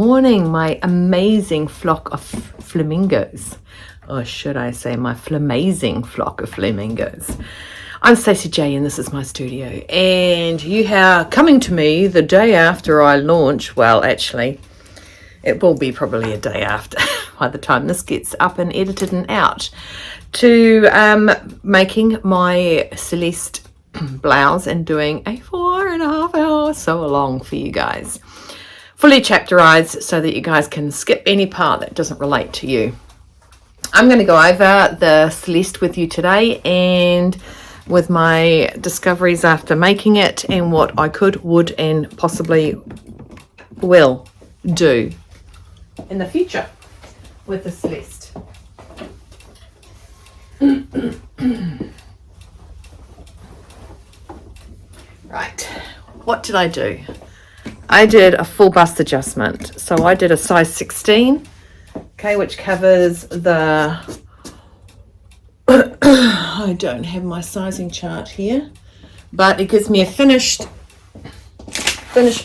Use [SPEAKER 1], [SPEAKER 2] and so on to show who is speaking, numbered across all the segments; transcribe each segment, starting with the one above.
[SPEAKER 1] morning, my amazing flock of flamingos. Or should I say my flamazing flock of flamingos. I'm Stacey J and this is my studio. And you are coming to me the day after I launch. Well, actually, it will be probably a day after by the time this gets up and edited and out. To making my Celeste blouse and doing a 4.5 hour sew along for you guys. Fully chapterized so that you guys can skip any part that doesn't relate to you. I'm going to go over the Celeste with you today and with my discoveries after making it and what I could, would and possibly will do in the future with the Celeste. Right, what did I do? I did a full bust adjustment. So I did a size 16, okay, which covers the, I don't have my sizing chart here, but it gives me a finished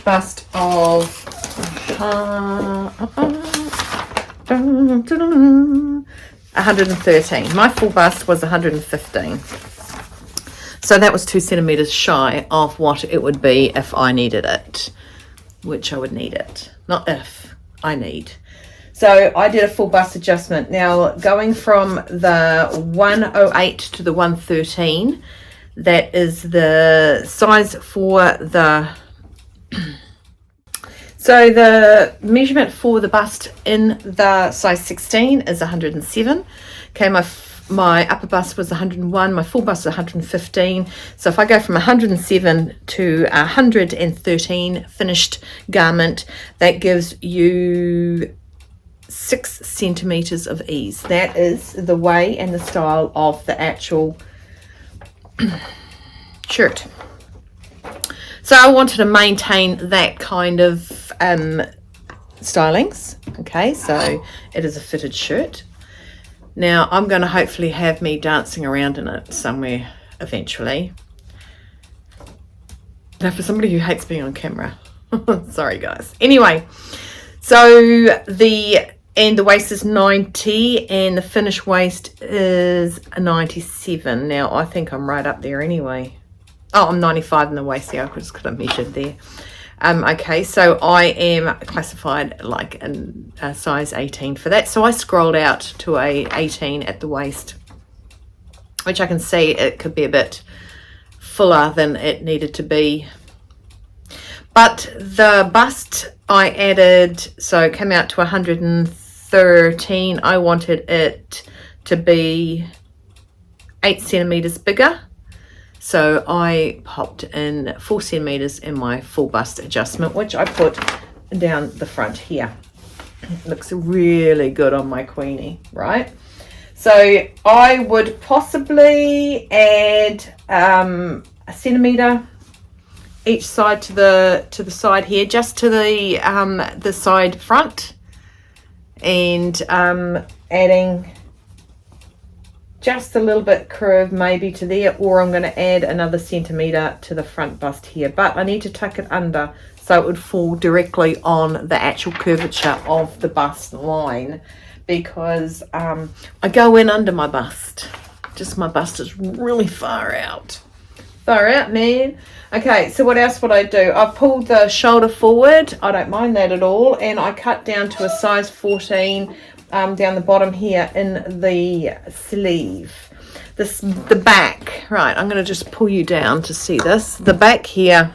[SPEAKER 1] bust of 113. My full bust was 115. So that was 2 centimeters shy of what it would be if I needed it. Which I would need it, not if, I need. So I did a full bust adjustment. Now going from the 108 to the 113, that is the size for the, so the measurement for the bust in the size 16 is 107. Okay, my upper bust was 101, my full bust was 115. So if I go from 107 to 113 finished garment, that gives you 6 centimeters of ease. That is the way and the style of the actual shirt. So I wanted to maintain that kind of stylings. Okay, so it is a fitted shirt. Now, I'm going to hopefully have me dancing around in it somewhere eventually. Now, for somebody who hates being on camera. Sorry, guys. Anyway, so the waist is 90 and the finished waist is 97. Now, I think I'm right up there anyway. Oh, I'm 95 in the waist. Yeah, I just could have measured there. Okay, so I am classified like a size 18 for that. So I scrolled out to a 18 at the waist, which I can see it could be a bit fuller than it needed to be. But the bust I added, so it came out to 113. I wanted it to be 8 centimeters bigger. So I popped in 4 centimeters in my full bust adjustment, which I put down the front here. It looks really good on my queenie, right? So I would possibly add a centimeter each side to the side here, just to the side front, and adding just a little bit curve maybe to there, or I'm going to add another centimeter to the front bust here, but I need to tuck it under so it would fall directly on the actual curvature of the bust line, because I go in under my bust. Just my bust is really far out, man. Okay, so what else would I do? I pulled the shoulder forward. I don't mind that at all, and I cut down to a size 14 down the bottom here in the sleeve. The back, right, I'm going to just pull you down to see this. The back here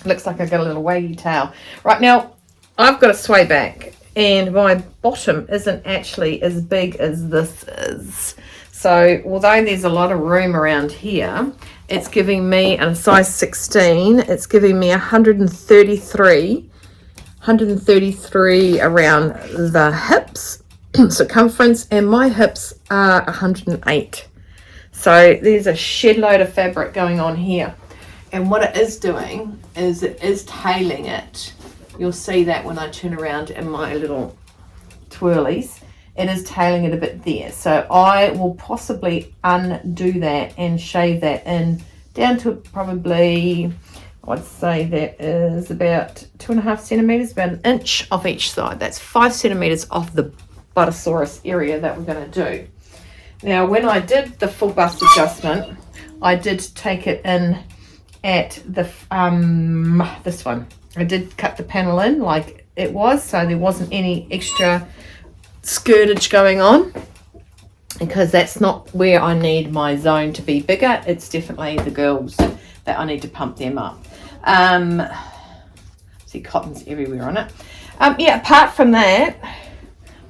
[SPEAKER 1] looks like I've got a little waggy tail. Right, now I've got a sway back and my bottom isn't actually as big as this is. So although there's a lot of room around here, it's giving me, in a size 16, it's giving me 133 around the hips circumference, and my hips are 108. So there's a shed load of fabric going on here, and what it is doing is it is tailing it. You'll see that when I turn around in my little twirlies, it is tailing it a bit there. So I will possibly undo that and shave that in down to probably I'd say that is about 2.5 centimeters, about 1 inch off each side. That's 5 centimeters off the buttosaurus area that we're going to do. Now, when I did the full bust adjustment, I did take it in at the this one. I did cut the panel in like it was, so there wasn't any extra skirtage going on, because that's not where I need my zone to be bigger. It's definitely the girls that I need to pump them up. See, cotton's everywhere on it. Yeah, apart from that,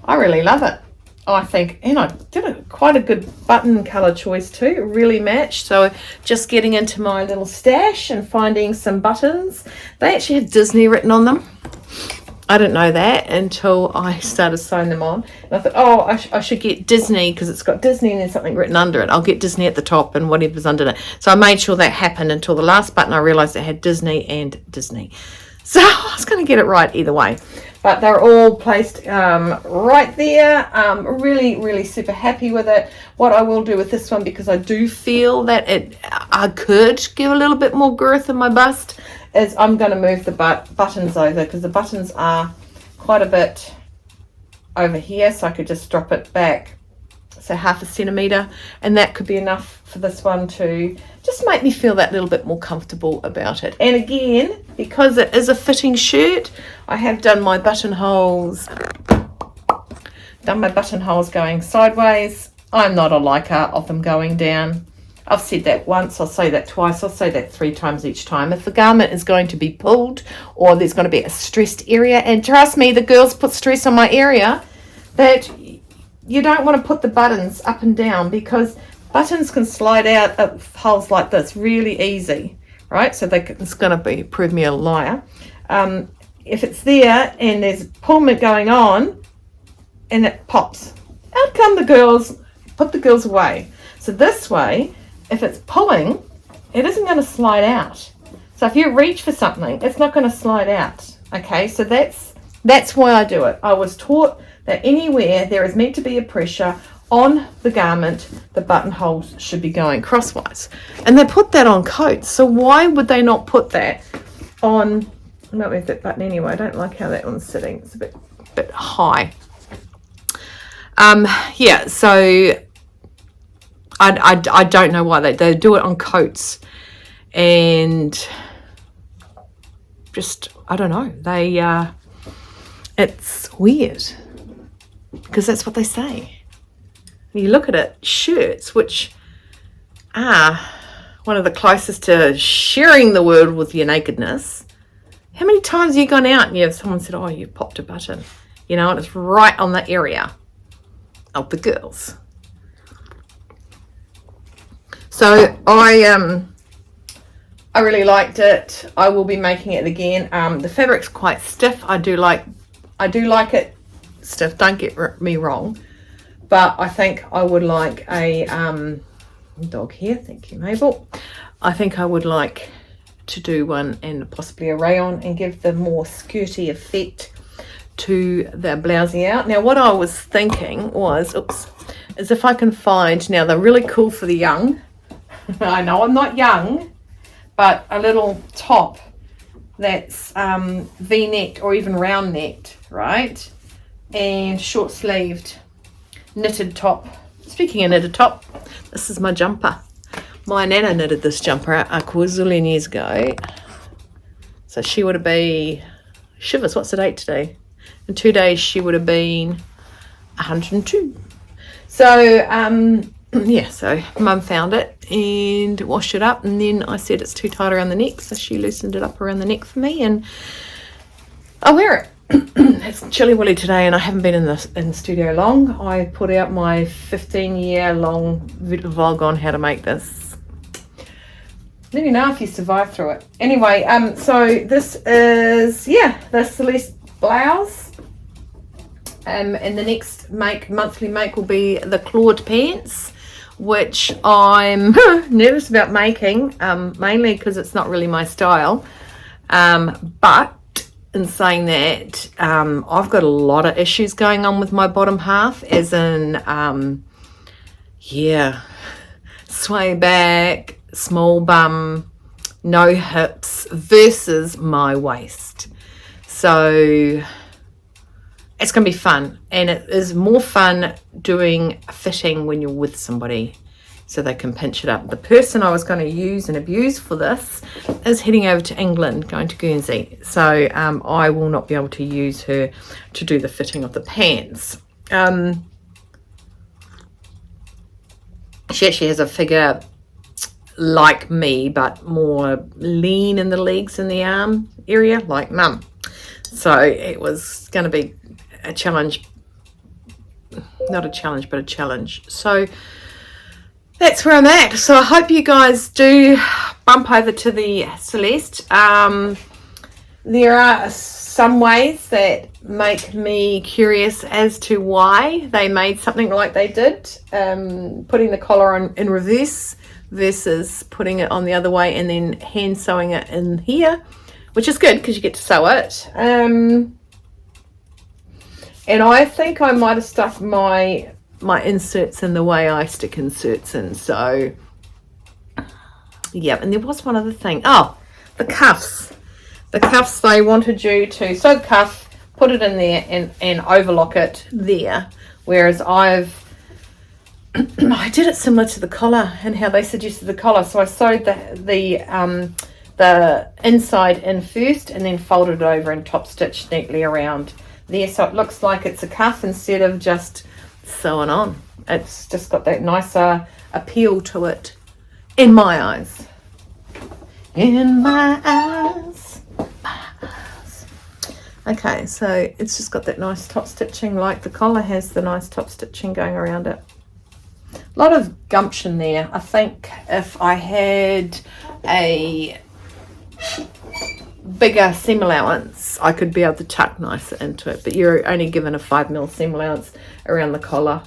[SPEAKER 1] I really love it. I think, and I did quite a good button color choice too. It really matched. So just getting into my little stash and finding some buttons. They actually have Disney written on them. I didn't know that until I started sewing them on. And I thought, oh, I should get Disney, because it's got Disney and there's something written under it. I'll get Disney at the top and whatever's under it. So I made sure that happened until the last button. I realized it had Disney and Disney. So I was going to get it right either way. But they're all placed right there. Really, really super happy with it. What I will do with this one, because I do feel that I could give a little bit more girth in my bust, is I'm going to move the buttons over, because the buttons are quite a bit over here. So I could just drop it back, so 0.5 centimeter, and that could be enough for this one to just make me feel that little bit more comfortable about it. And again, because it is a fitting shirt, I have done my buttonholes going sideways. I'm not a liker of them going down. I've said that once, I'll say that twice, I'll say that 3 times each time. If the garment is going to be pulled, or there's going to be a stressed area, and trust me, the girls put stress on my area, that you don't want to put the buttons up and down, because buttons can slide out of holes like this really easy, right? So it's going to prove me a liar. If it's there and there's pullment going on and it pops, out come the girls, put the girls away. So this way, if it's pulling, it isn't going to slide out. So if you reach for something, it's not going to slide out. Okay, so that's why I do it. I was taught that anywhere there is meant to be a pressure on the garment, the buttonholes should be going crosswise. And they put that on coats, so why would they not put that on? I might move that button anyway. I don't like how that one's sitting. It's a bit high. Yeah, so I don't know why they do it on coats, and just, I don't know, it's weird, because that's what they say. You look at it, shirts, which are one of the closest to sharing the world with your nakedness. How many times have you gone out and you have someone said, oh, you popped a button, you know, and it's right on the area of the girls. So I really liked it. I will be making it again. The fabric's quite stiff. I do like it stiff, don't get me wrong, but I think I would like a dog here, thank you Mabel. I think I would like to do one and possibly a rayon and give the more skirty effect to the blousey out. Now what I was thinking was, is if I can find, now they're really cool for the young. I know I'm not young, but a little top that's V-necked or even round necked, right? And short sleeved knitted top. Speaking of knitted top, this is my jumper. My nana knitted this jumper a quazillion years ago. So she would have been, shivers, what's the date today? In 2 days she would have been 102. So yeah, so Mum found it and washed it up, and then I said it's too tight around the neck, so she loosened it up around the neck for me, and I wear it. It's chilly willy today, and I haven't been in the studio long. I put out my 15-year long vlog on how to make this. Let me know if you survive through it. Anyway, so this is, yeah, the Celeste blouse. And the next monthly make will be the clawed pants, which I'm nervous about making, mainly because it's not really my style. But in saying that, I've got a lot of issues going on with my bottom half, as in, yeah, sway back, small bum, no hips versus my waist. So it's going to be fun, and it is more fun doing fitting when you're with somebody so they can pinch it up. The person I was going to use and abuse for this is heading over to England, going to Guernsey, so I will not be able to use her to do the fitting of the pants. She actually has a figure like me, but more lean in the legs and the arm area, like mum. So it was going to be a challenge, not a challenge, but a challenge. So that's where I'm at. So I hope you guys do bump over to the Celeste. There are some ways that make me curious as to why they made something like they did, putting the collar on in reverse versus putting it on the other way and then hand sewing it in here, which is good because you get to sew it. And I think I might have stuck my inserts in the way I stick inserts in. So yeah, and there was one other thing. Oh, the cuffs. The cuffs, they wanted you to sew the cuff, put it in there and overlock it there, whereas I did it similar to the collar and how they suggested the collar. So I sewed the inside in first and then folded it over and top stitched neatly around there, so it looks like it's a cuff instead of just sewing on. It's just got that nicer appeal to it, in my eyes. In my eyes. Okay, so it's just got that nice top stitching, like the collar has the nice top stitching going around it. A lot of gumption there. I think if I had a bigger seam allowance, I could be able to tuck nicer into it, but you're only given a 5mm seam allowance around the collar,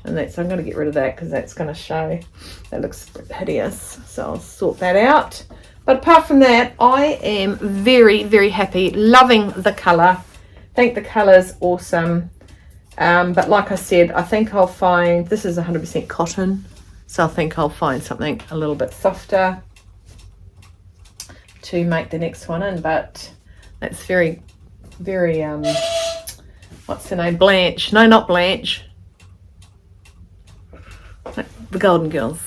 [SPEAKER 1] and that's, I'm going to get rid of that because that's going to show, that looks hideous, so I'll sort that out. But apart from that, I am very, very happy, loving the colour. I think the colour's awesome. But like I said, I think I'll find, this is 100% cotton, so I think I'll find something a little bit softer to make the next one in. But that's very, very, what's her name? Blanche. No, not Blanche. The Golden Girls.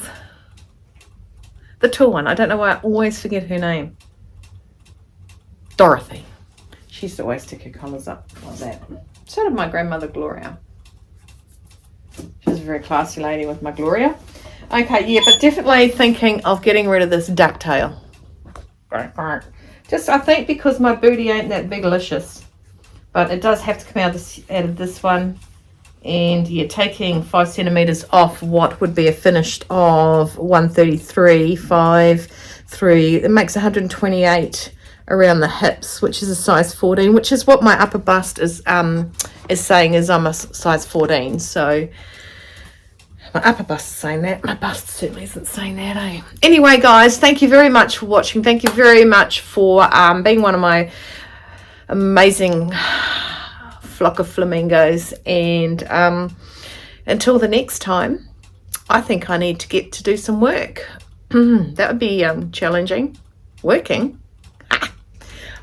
[SPEAKER 1] The tall one. I don't know why I always forget her name. Dorothy. She used to always stick her collars up like that. So did my grandmother Gloria. She was a very classy lady with my Gloria. Okay, yeah, but definitely thinking of getting rid of this ducktail. Just, I think because my booty ain't that big-licious. But it does have to come out of this one. And you're taking 5 centimeters off what would be a finished of 133.5 it makes 128 around the hips, which is a size 14, which is what my upper bust is saying is I'm a size 14. So my upper bust is saying that, my bust certainly isn't saying that, eh? Anyway, guys, thank you very much for watching. Thank you very much for being one of my amazing flock of flamingos, and until the next time, I think I need to get to do some work. That would be challenging. Working.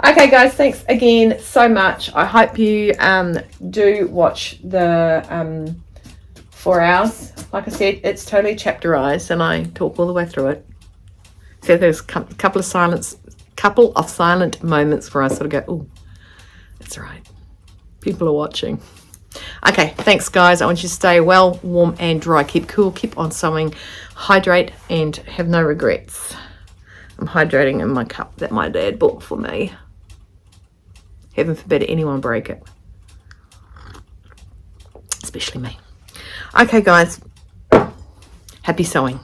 [SPEAKER 1] Okay, guys, thanks again so much. I hope you do watch the 4 hours. Like I said, it's totally chapterized and I talk all the way through it. So there's a couple of silent moments where I sort of go, oh, that's right. People are watching. Okay, thanks guys. I want you to stay well, warm and dry. Keep cool, keep on sewing, hydrate and have no regrets. I'm hydrating in my cup that my dad bought for me. Heaven forbid anyone break it. Especially me. Okay guys, happy sewing.